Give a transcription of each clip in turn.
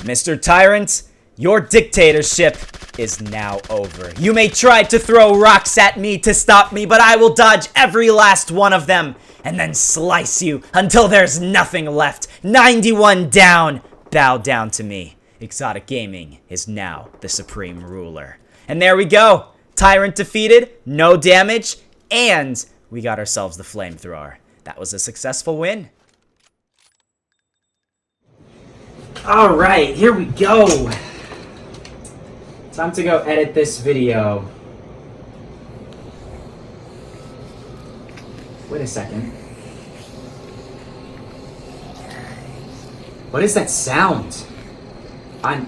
Mr. Tyrant, your dictatorship is now over. You may try to throw rocks at me to stop me, but I will dodge every last one of them and then slice you until there's nothing left. 91 down. Bow down to me. ExxotikGaming is now the supreme ruler. And there we go. Tyrant defeated, no damage, and we got ourselves the Flamethrower. That was a successful win. Alright, here we go. Time to go edit this video. Wait a second. What is that sound? I'm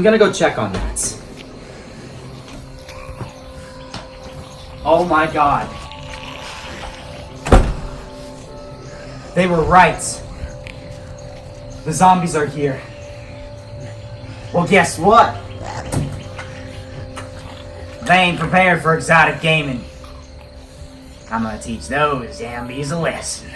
gonna go check on that. Oh my god. They were right. The zombies are here. Well, guess what? They ain't prepared for ExxotikGaming. I'm gonna teach those zombies a lesson.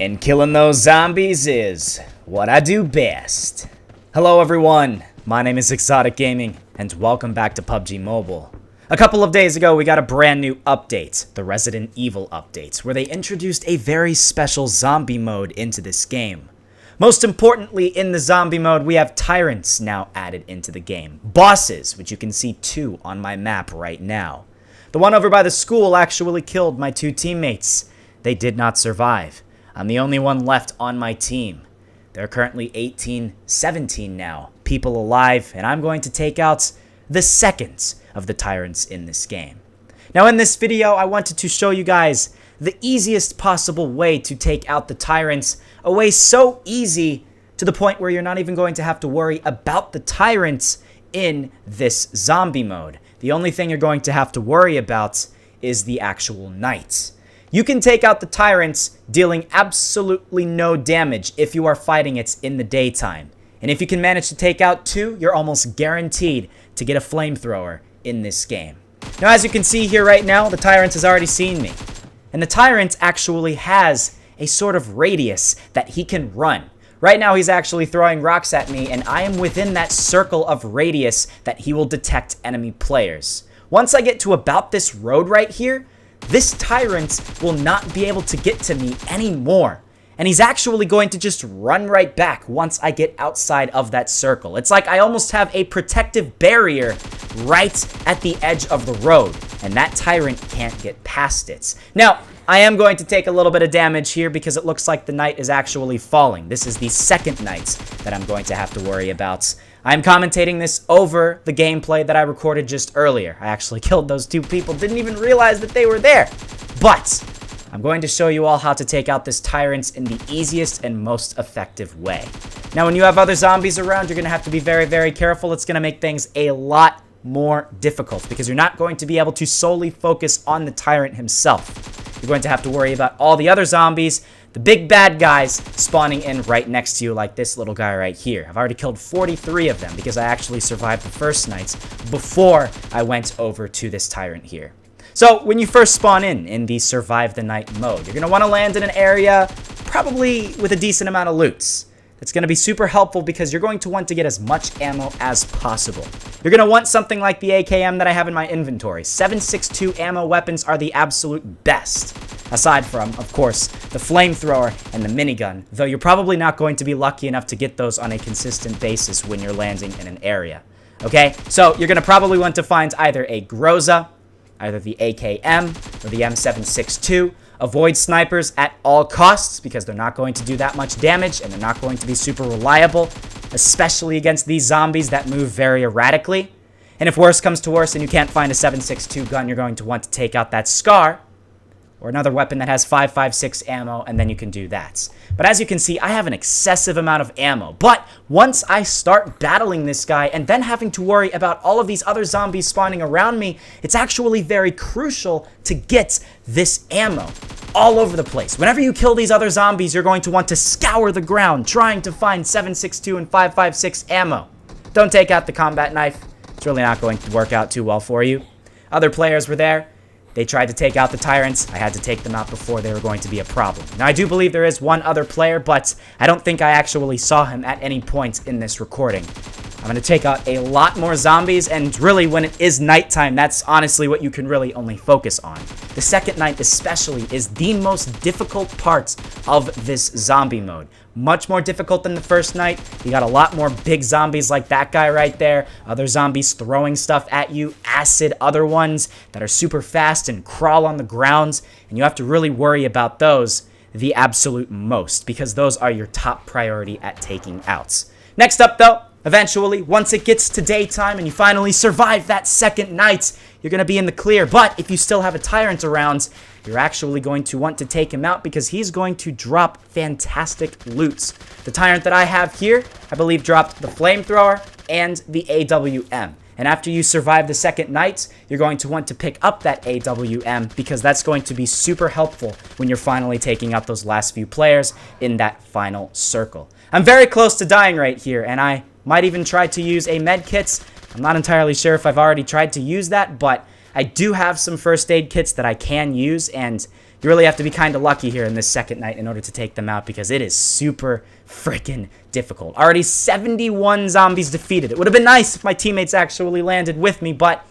And killing those zombies is what I do best. Hello everyone, my name is ExxotikGaming, and welcome back to PUBG Mobile. A couple of days ago, we got a brand new update, the Resident Evil update, where they introduced a very special zombie mode into this game. Most importantly, in the zombie mode, we have Tyrants now added into the game. Bosses, which you can see 2 on my map right now. The one over by the school actually killed my 2 teammates. They did not survive. I'm the only one left on my team. There are currently 17 now, people alive, and I'm going to take out the second of the Tyrants in this game. Now in this video, I wanted to show you guys the easiest possible way to take out the Tyrants, a way so easy to the point where you're not even going to have to worry about the Tyrants in this zombie mode. The only thing you're going to have to worry about is the actual knights. You can take out the Tyrants dealing absolutely no damage if you are fighting it in the daytime. And if you can manage to take out 2, you're almost guaranteed to get a Flamethrower in this game. Now as you can see here right now, the Tyrant has already seen me. And the Tyrant actually has a sort of radius that he can run. Right now he's actually throwing rocks at me, and I am within that circle of radius that he will detect enemy players. Once I get to about this road right here, this Tyrant will not be able to get to me anymore. And he's actually going to just run right back once I get outside of that circle. It's like I almost have a protective barrier right at the edge of the road, and that Tyrant can't get past it. Now, I am going to take a little bit of damage here because it looks like the knight is actually falling. This is the second knight that I'm going to have to worry about. I'm commentating this over the gameplay that I recorded just earlier. I actually killed those 2 people, didn't even realize that they were there. But I'm going to show you all how to take out this Tyrant in the easiest and most effective way. Now, when you have other zombies around, you're going to have to be very, very careful. It's going to make things a lot more difficult because you're not going to be able to solely focus on the Tyrant himself. You're going to have to worry about all the other zombies, the big bad guys spawning in right next to you like this little guy right here. I've already killed 43 of them because I actually survived the first nights before I went over to this Tyrant here. So when you first spawn in the survive the night mode, you're going to want to land in an area probably with a decent amount of loots. It's going to be super helpful because you're going to want to get as much ammo as possible. You're going to want something like the AKM that I have in my inventory. 7.62 ammo weapons are the absolute best. Aside from, of course, the Flamethrower and the Minigun, though you're probably not going to be lucky enough to get those on a consistent basis when you're landing in an area. Okay, so you're going to probably want to find either a Groza, either the AKM or the M762. Avoid snipers at all costs because they're not going to do that much damage and they're not going to be super reliable, especially against these zombies that move very erratically. And if worse comes to worse and you can't find a 7.62 gun, you're going to want to take out that Scar or another weapon that has 5.56 ammo, and then you can do that. But as you can see, I have an excessive amount of ammo. But once I start battling this guy and then having to worry about all of these other zombies spawning around me, it's actually very crucial to get this ammo all over the place. Whenever you kill these other zombies, you're going to want to scour the ground trying to find 7.62 and 5.56 ammo. Don't take out the combat knife. It's really not going to work out too well for you. Other players were there. They tried to take out the Tyrants. I had to take them out before they were going to be a problem. Now, I do believe there is one other player, but I don't think I actually saw him at any point in this recording. I'm going to take out a lot more zombies, and really, when it is nighttime, that's honestly what you can really only focus on. The second night especially is the most difficult part of this zombie mode. Much more difficult than the first night. You got a lot more big zombies like that guy right there. Other zombies throwing stuff at you. Acid, other ones that are super fast and crawl on the ground. And you have to really worry about those the absolute most, because those are your top priority at taking out. Next up though, eventually, once it gets to daytime and you finally survive that second night, you're going to be in the clear. But if you still have a Tyrant around, you're actually going to want to take him out because he's going to drop fantastic loot. The Tyrant that I have here, I believe, dropped the Flamethrower and the AWM. And after you survive the second night, you're going to want to pick up that AWM because that's going to be super helpful when you're finally taking out those last few players in that final circle. I'm very close to dying right here, and I might even try to use a med kit. I'm not entirely sure if I've already tried to use that, but I do have some first aid kits that I can use, and you really have to be kind of lucky here in this second night in order to take them out because it is super freaking difficult. Already 71 zombies defeated. It would have been nice if my teammates actually landed with me, but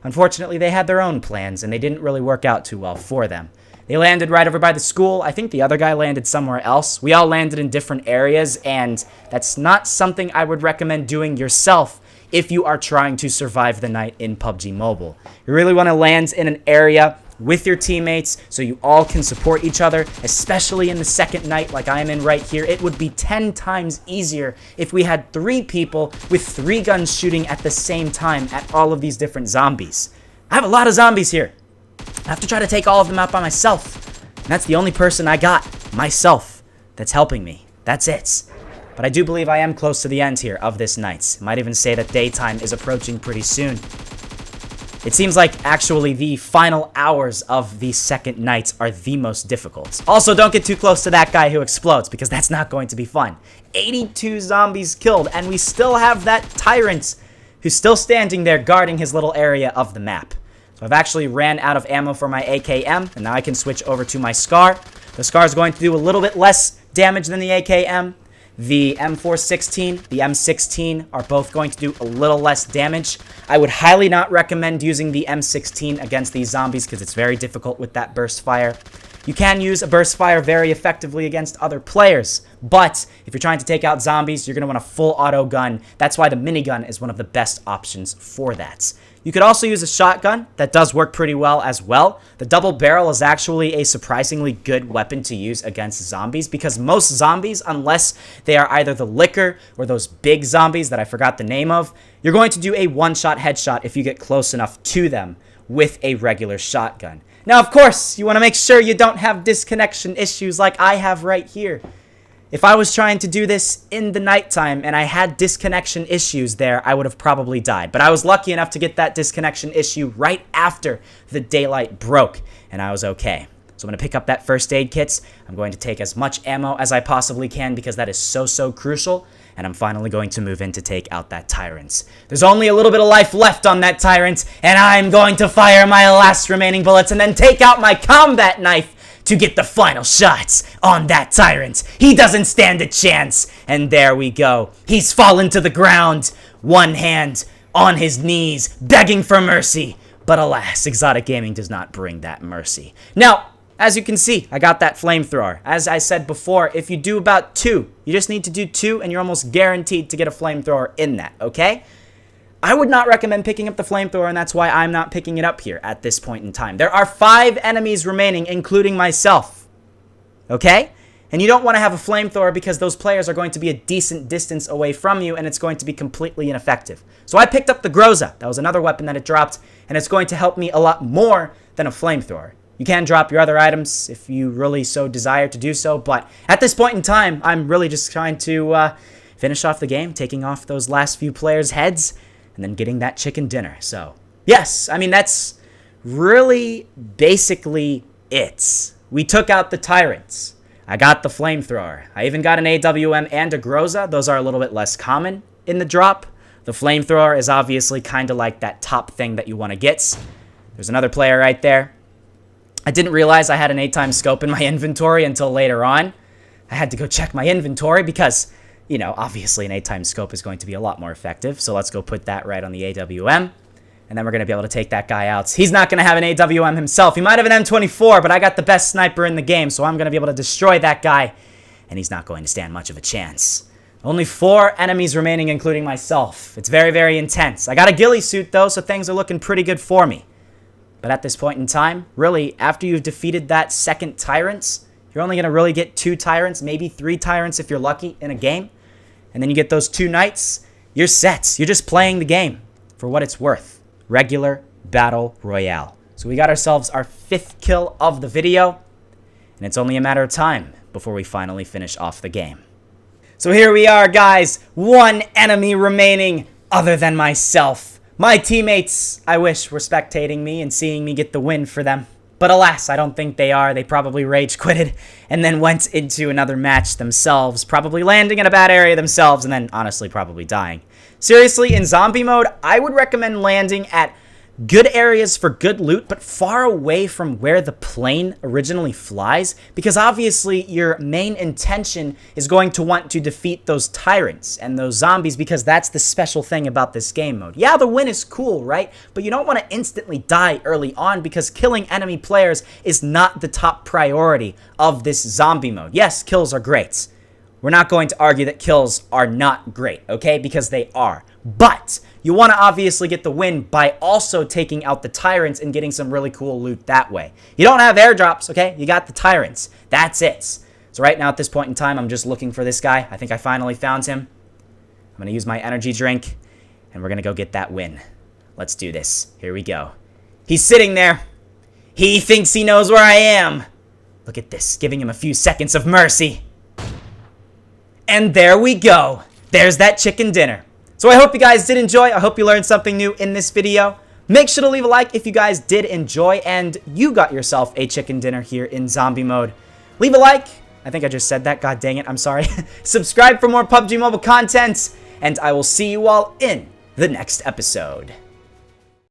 unfortunately they had their own plans, and they didn't really work out too well for them. They landed right over by the school. I think the other guy landed somewhere else. We all landed in different areas, and that's not something I would recommend doing yourself if you are trying to survive the night in PUBG Mobile. You really want to land in an area with your teammates so you all can support each other, especially in the second night like I am in right here. It would be 10 times easier if we had 3 people with 3 guns shooting at the same time at all of these different zombies. I have a lot of zombies here. I have to try to take all of them out by myself. And that's the only person I got, myself, that's helping me. That's it. But I do believe I am close to the end here of this night. Might even say that daytime is approaching pretty soon. It seems like actually the final hours of the second night are the most difficult. Also, don't get too close to that guy who explodes because that's not going to be fun. 82 zombies killed, and we still have that Tyrant who's still standing there guarding his little area of the map. So I've actually ran out of ammo for my AKM, and now I can switch over to my SCAR. The SCAR is going to do a little bit less damage than the AKM. The M416, the M16 are both going to do a little less damage. I would highly not recommend using the M16 against these zombies because it's very difficult with that burst fire. You can use a burst fire very effectively against other players, but if you're trying to take out zombies, you're going to want a full auto gun. That's why the minigun is one of the best options for that. You could also use a shotgun. That does work pretty well as well. The double barrel is actually a surprisingly good weapon to use against zombies because most zombies, unless they are either the licker or those big zombies that I forgot the name of, you're going to do a one-shot headshot if you get close enough to them with a regular shotgun. Now, of course, you want to make sure you don't have disconnection issues like I have right here. If I was trying to do this in the nighttime and I had disconnection issues there, I would have probably died. But I was lucky enough to get that disconnection issue right after the daylight broke, and I was okay. So I'm going to pick up that first aid kit. I'm going to take as much ammo as I possibly can because that is so crucial. And I'm finally going to move in to take out that Tyrant. There's only a little bit of life left on that Tyrant, and I'm going to fire my last remaining bullets and then take out my combat knife to get the final shots on that Tyrant. He doesn't stand a chance. And there we go. He's fallen to the ground, one hand on his knees, begging for mercy. But alas, ExxotikGaming does not bring that mercy. Now, as you can see, I got that Flamethrower. As I said before, if you do about 2, you just need to do 2 and you're almost guaranteed to get a Flamethrower in that, okay? I would not recommend picking up the Flamethrower, and that's why I'm not picking it up here at this point in time. There are 5 enemies remaining, including myself, okay? And you don't want to have a Flamethrower because those players are going to be a decent distance away from you, and it's going to be completely ineffective. So I picked up the Groza. That was another weapon that it dropped, and it's going to help me a lot more than a Flamethrower. You can drop your other items if you really so desire to do so, but at this point in time, I'm really just trying to finish off the game, taking off those last few players' heads, and then getting that chicken dinner. So, yes, I mean, that's really basically it. We took out the Tyrants. I got the Flamethrower. I even got an AWM and a Groza. Those are a little bit less common in the drop. The Flamethrower is obviously kind of like that top thing that you want to get. There's another player right there. I didn't realize I had an 8x scope in my inventory until later on. I had to go check my inventory because, you know, obviously an 8x scope is going to be a lot more effective. So let's go put that right on the AWM. And then we're going to be able to take that guy out. He's not going to have an AWM himself. He might have an M24, but I got the best sniper in the game, so I'm going to be able to destroy that guy. And he's not going to stand much of a chance. Only 4 enemies remaining, including myself. It's very, very intense. I got a ghillie suit, though, so things are looking pretty good for me. But at this point in time, really, after you've defeated that second Tyrant, you're only going to really get 2 Tyrants, maybe 3 Tyrants if you're lucky in a game. And then you get those 2 Knights, you're set. You're just playing the game for what it's worth. Regular Battle Royale. So we got ourselves our 5th kill of the video, and it's only a matter of time before we finally finish off the game. So here we are, guys. 1 enemy remaining other than myself. My teammates, I wish, were spectating me and seeing me get the win for them. But alas, I don't think they are. They probably rage quitted and then went into another match themselves, probably landing in a bad area themselves and then honestly probably dying. Seriously, in zombie mode, I would recommend landing at good areas for good loot, but far away from where the plane originally flies, because obviously your main intention is going to want to defeat those tyrants and those zombies, because that's the special thing about this game mode. Yeah, the win is cool, right? But you don't want to instantly die early on, because killing enemy players is not the top priority of this zombie mode. Yes, kills are great. We're not going to argue that kills are not great, okay? Because they are. But you want to obviously get the win by also taking out the tyrants and getting some really cool loot that way. You don't have airdrops, okay? You got the tyrants. That's it. So right now at this point in time, I'm just looking for this guy. I think I finally found him. I'm going to use my energy drink, and we're going to go get that win. Let's do this. Here we go. He's sitting there. He thinks he knows where I am. Look at this, giving him a few seconds of mercy. And there we go. There's that chicken dinner. So I hope you guys did enjoy. I hope you learned something new in this video. Make sure to leave a like if you guys did enjoy and you got yourself a chicken dinner here in zombie mode. Leave a like. I think I just said that. God dang it. I'm sorry. Subscribe for more PUBG Mobile content. And I will see you all in the next episode.